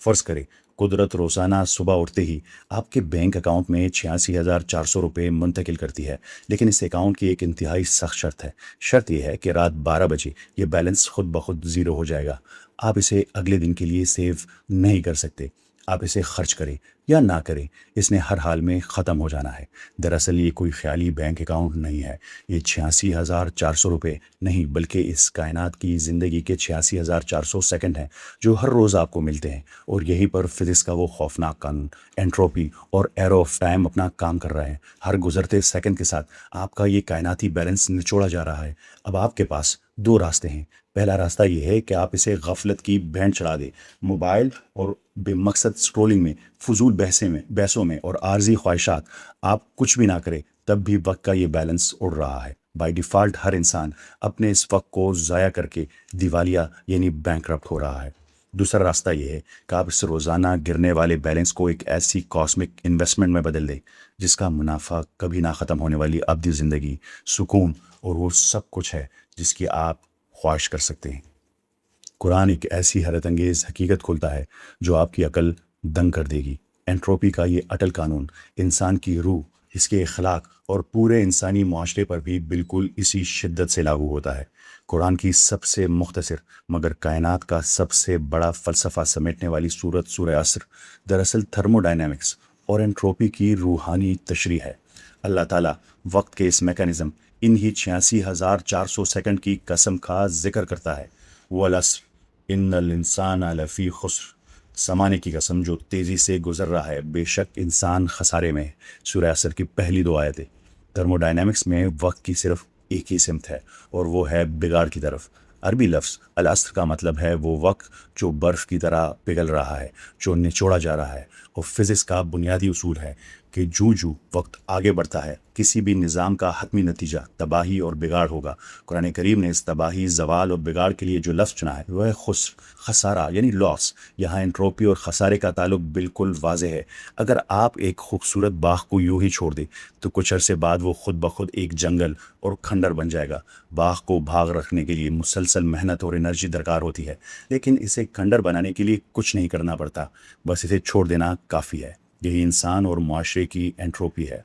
फ़र्ज़ करें कुदरत रोज़ाना सुबह उठते ही आपके बैंक अकाउंट में 86,400 रुपये मुंतकिल करती है। लेकिन इस अकाउंट की एक इंतहाई सख्त शर्त है। शर्त यह है कि रात 12 बजे ये बैलेंस खुद ब खुद ज़ीरो हो जाएगा। आप इसे अगले दिन के लिए सेव नहीं कर सकते। आप इसे खर्च करें या ना करें, इसने हर हाल में ख़त्म हो जाना है। दरअसल ये कोई ख्याली बैंक अकाउंट नहीं है। ये 86,400 रुपये नहीं, बल्कि इस कायनात की ज़िंदगी के 86,400 सेकंड हैं जो हर रोज़ आपको मिलते हैं। और यहीं पर फिज़िक्स का वो खौफनाक कानून एंट्रोपी और एरो ऑफ टाइम अपना काम कर रहा है। हर गुजरते सेकंड के साथ आपका ये कायनाती बैलेंस निचोड़ा जा रहा है। अब आपके पास दो रास्ते हैं। पहला रास्ता ये है कि आप इसे गफलत की भेंट चढ़ा दें। मोबाइल और बेमकसद स्क्रोलिंग में, फजूल बहसों में और आर्जी ख्वाहिशात आप कुछ भी ना करें, तब भी वक्त का ये बैलेंस उड़ रहा है। बाय डिफ़ॉल्ट हर इंसान अपने इस वक्त को ज़ाया करके दिवालिया यानी बैंकरप्ट हो रहा है। दूसरा रास्ता ये है कि आप इस रोज़ाना गिरने वाले बैलेंस को एक ऐसी कॉस्मिक इन्वेस्टमेंट में बदल दें जिसका मुनाफा कभी ना ख़त्म होने वाली अब्दी ज़िंदगी, सुकून और वो सब कुछ है जिसकी आप ख्वाहिश कर सकते हैं। कुरान एक ऐसी हैरत अंगेज़ हकीकत खोलता है जो आपकी अकल दंग कर देगी। एंट्रोपी का ये अटल कानून इंसान की रूह, इसके अखलाक और पूरे इंसानी माशरे पर भी बिल्कुल इसी शिद्दत से लागू होता है। कुरान की सबसे मुख्तसर मगर कायनात का सबसे बड़ा फ़लसफ़ा समेटने वाली सूरत सूरह असर दरअसल थर्मोडायनेमिक्स और एंट्रोपी की रूहानी तशरीह है। अल्लाह ताला वक्त के इस मैकेनिज़्म, इन्हीं 86,400 सेकंड की कसम का जिक्र करता है। वल अस्र इन्नल इंसान लफ़ी खुस्र, ज़माने की कसम जो तेज़ी से गुजर रहा है, बेशक इंसान खसारे में है। सूरह असर की पहली दो आयतें। थर्मोडायनेमिक्स में वक्त की सिर्फ एक ही सिमत है और वो है बिगाड़ की तरफ। अरबी लफ्ज़ अल अस्र का मतलब है वो वक्त जो बर्फ़ की तरह पिघल रहा है, जो निचोड़ा जा रहा है। और फिज़िक्स का बुनियादी उसूल है कि जूं जूं वक्त आगे बढ़ता है, किसी भी निज़ाम का हतमी नतीजा तबाही और बिगाड़ होगा। कुरान करीम ने इस तबाही, ज़वाल और बिगाड़ के लिए जो लफ्ज़ चुना है वह है खुस्र, खसारा यानी लॉस। यहाँ एंट्रोपी और खसारे का ताल्लुक बिल्कुल वाज़ेह है। अगर आप एक खूबसूरत बाग को यूं ही छोड़ दें तो कुछ अरसे बाद वो खुद ब खुद एक जंगल और खंडर बन जाएगा। बाग को भाग रखने के लिए मुसलसल मेहनत और एनर्जी दरकार होती है, लेकिन इसे खंडर बनाने के लिए कुछ नहीं करना पड़ता, बस इसे छोड़ देना काफ़ी है। यही इंसान और मुआशरे की एंट्रोपी है।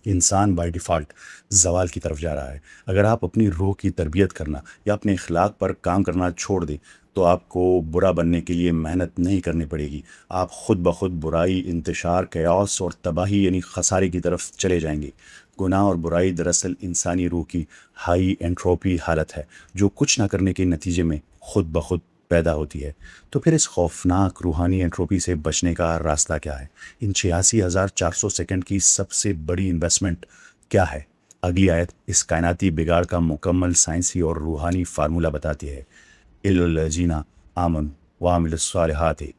इंसान बाय डिफ़ॉल्ट ज़वाल की तरफ जा रहा है। अगर आप अपनी रूह की तरबियत करना या अपने अखलाक पर काम करना छोड़ दें तो आपको बुरा बनने के लिए मेहनत नहीं करनी पड़ेगी। आप खुद ब खुद बुराई, इंतशार, कयास और तबाही यानी खसारे की तरफ चले जाएंगे। गुनाह और बुराई दरअसल इंसानी रूह की हाई एंट्रोपी हालत है जो कुछ ना करने के नतीजे में खुद ब खुद पैदा होती है। तो फिर इस खौफनाक रूहानी एंट्रोपी से बचने का रास्ता क्या है? इन 86,400 सेकंड की सबसे बड़ी इन्वेस्टमेंट क्या है? अगली आयत इस कायनाती बिगाड़ का मुकम्मल साइंसी और रूहानी फार्मूला बताती है। इल्लल्लज़ीना आमन व अमिलुस्सालिहाति,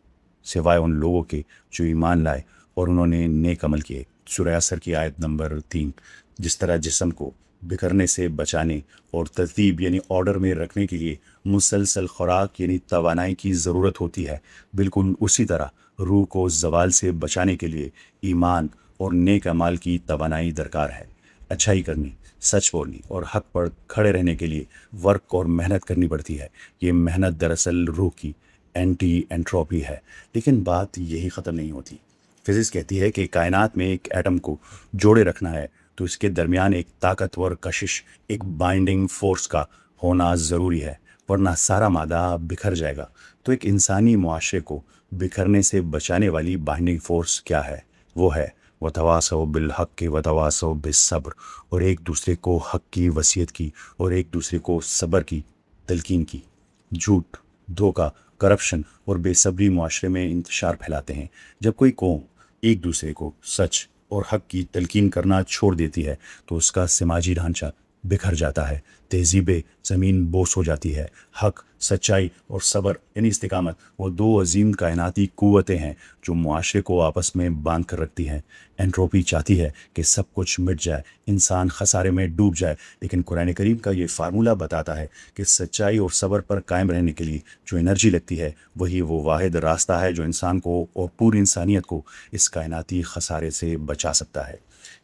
सिवाय उन लोगों के जो ईमान लाए और उन्होंने नेक अमल किए। सूरह असर की आयत नंबर 3। जिस तरह जिस्म को बिखरने से बचाने और तरतीब यानी ऑर्डर में रखने के लिए मुसलसल खुराक यानी तवानाई की ज़रूरत होती है, बिल्कुल उसी तरह रूह को ज़वाल से बचाने के लिए ईमान और नेक अमाल की तवानाई दरकार है। अच्छाई करनी, सच बोलनी और हक पर खड़े रहने के लिए वर्क और मेहनत करनी पड़ती है। ये मेहनत दरअसल रूह की एंटी एंट्रोपी है। लेकिन बात यही ख़त्म नहीं होती। फिज़िक्स कहती है कि कायनात में एक एटम को जोड़े रखना है तो इसके दरमियान एक ताकतवर कशिश, एक बाइंडिंग फोर्स का होना ज़रूरी है, वरना सारा मादा बिखर जाएगा। तो एक इंसानी मुआशरे को बिखरने से बचाने वाली बाइंडिंग फोर्स क्या है? वो है वतवासौ बिल हक़ के वतवासौ बिस्सब्र, और एक दूसरे को हक़ की वसीयत की और एक दूसरे को सब्र की तलकीन की। झूठ, धोखा, करप्शन और बेसब्री मुआशरे में इंतशार फैलाते हैं। जब कोई कौम एक दूसरे को सच और हक की तलकीन करना छोड़ देती है तो उसका समाजी ढांचा बिखर जाता है, तहजीब ज़मीन बोस हो जाती है। हक, सच्चाई और सब्र यानी इस्तिकामत वो दो अजीम कायनाती क़ुव्वतें हैं जो मुआशरे को आपस में बांध कर रखती हैं। एंट्रोपी चाहती है कि सब कुछ मिट जाए, इंसान खसारे में डूब जाए, लेकिन कुरान करीम का ये फार्मूला बताता है कि सच्चाई और सब्र पर कायम रहने के लिए जो एनर्जी लगती है वही वो वाहिद रास्ता है जो इंसान को और पूरी इंसानियत को इस कायनाती खसारे से बचा सकता है।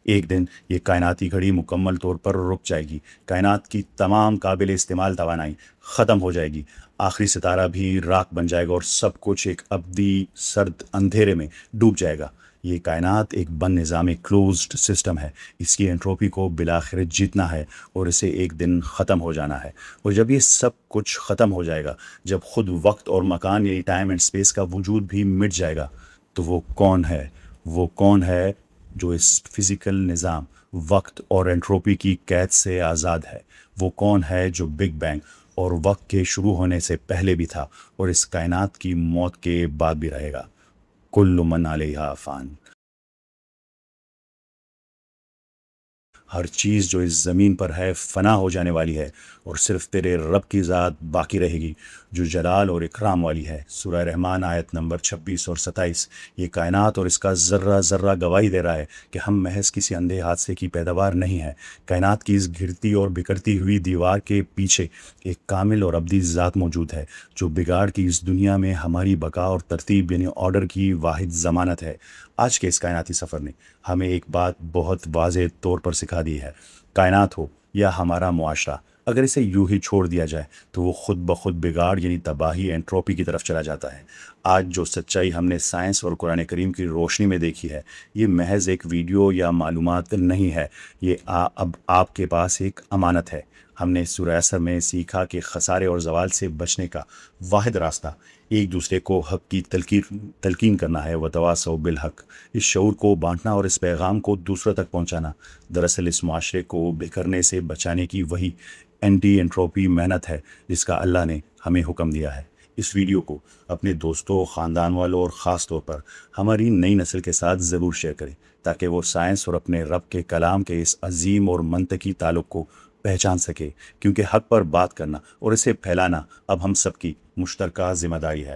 एक दिन ये कायनाती घड़ी मुकम्मल तौर पर रुक जाएगी। कायनात की तमाम काबिल इस्तेमाल तवानाई ख़त्म हो जाएगी। آخری ستارہ بھی راکھ بن جائے گا اور سب کچھ ایک ابدی سرد اندھیرے میں ڈوب جائے گا۔ یہ کائنات ایک بند نظام، ایک کلوزڈ سسٹم ہے۔ اس کی انٹروپی کو بالآخر جیتنا ہے اور اسے ایک دن ختم ہو جانا ہے۔ اور جب یہ سب کچھ ختم ہو جائے گا، جب خود وقت اور مکان یعنی ٹائم اینڈ اسپیس کا وجود بھی مٹ جائے گا، تو وہ کون ہے جو اس فزیکل نظام، وقت اور انٹروپی کی قید سے آزاد ہے؟ وہ کون ہے جو بگ بینگ اور وقت کے شروع ہونے سے پہلے بھی تھا اور اس کائنات کی موت کے بعد بھی رہے گا؟ کل من علیہا فان۔ ہر چیز جو اس زمین پر ہے فنا ہو جانے والی ہے، اور صرف تیرے رب کی ذات باقی رہے گی جو جلال اور اکرام والی ہے۔ سورہ رحمان آیت نمبر 26 اور 27۔ یہ کائنات اور اس کا ذرہ ذرہ گواہی دے رہا ہے کہ ہم محض کسی اندھے حادثے کی پیداوار نہیں ہے۔ کائنات کی اس گھرتی اور بکھرتی ہوئی دیوار کے پیچھے ایک کامل اور ابدی ذات موجود ہے جو بگاڑ کی اس دنیا میں ہماری بقا اور ترتیب یعنی آرڈر کی واحد ضمانت ہے۔ آج کے اس کائناتی سفر نے ہمیں ایک بات بہت واضح طور پر سکھا دی ہے۔ کائنات ہو یا ہمارا معاشرہ، اگر اسے یوں ہی چھوڑ دیا جائے تو وہ خود بخود بگاڑ یعنی تباہی، انٹروپی کی طرف چلا جاتا ہے۔ آج جو سچائی ہم نے سائنس اور قرآن کریم کی روشنی میں دیکھی ہے، یہ محض ایک ویڈیو یا معلومات نہیں ہے، یہ اب آپ کے پاس ایک امانت ہے۔ ہم نے سورہ عصر میں سیکھا کہ خسارے اور زوال سے بچنے کا واحد راستہ ایک دوسرے کو حق کی تلقین کرنا ہے، وتواصوا بالحق، اس شعور کو بانٹنا اور اس پیغام کو دوسروں تک پہنچانا۔ دراصل اس معاشرے کو بکھرنے سے بچانے کی وہی اینٹی انٹروپی محنت ہے جس کا اللہ نے ہمیں حکم دیا ہے۔ اس ویڈیو کو اپنے دوستوں، خاندان والوں اور خاص طور پر ہماری نئی نسل کے ساتھ ضرور شیئر کریں تاکہ وہ سائنس اور اپنے رب کے کلام کے اس عظیم اور منطقی تعلق کو پہچان سکے، کیونکہ حق پر بات کرنا اور اسے پھیلانا اب ہم سب کی مشترکہ ذمہ داری ہے۔